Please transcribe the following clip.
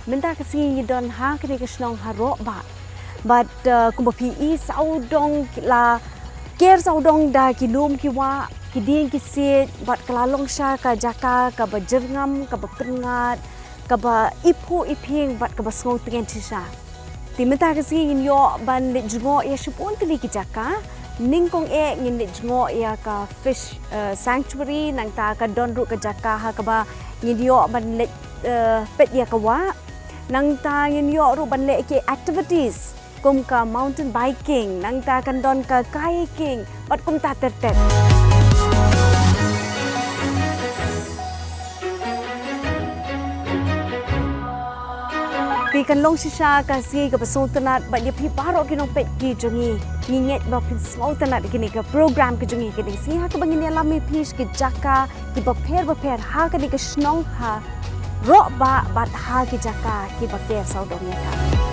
minta kasi ngidon ha kini kesnong ha Rohbah. But kumbapi sawdong la ker sawdong da kinum kiwa kidin kisit bat kelalong sya ka jaka ka bajerngam ka pyngngad ka ba ipu iping bat ka basngong tengen sya. Timinta kasi nginyo ban jong ya shupun tili ki jaka ningkong ngin jong ya ka fish sanctuary nang ta ka don ru ka jaka ha ka ba nginyo ban pet ya ka wa nang ta nginyo ru ban le ki activities kum ka mountain biking nang ta kan don ka kayaking bat kum ta tertet di kan long sisa kasi ka pasong tanat bat dia pi paro kinong pet ki jongi nginget ba pin small tanat kini ka program ki jongi kini si ha ka bangin alami pish ki jaka ki baper ha ka di ka snong ha Rohbah bat ha ki jaka ki baker sawdong ya ka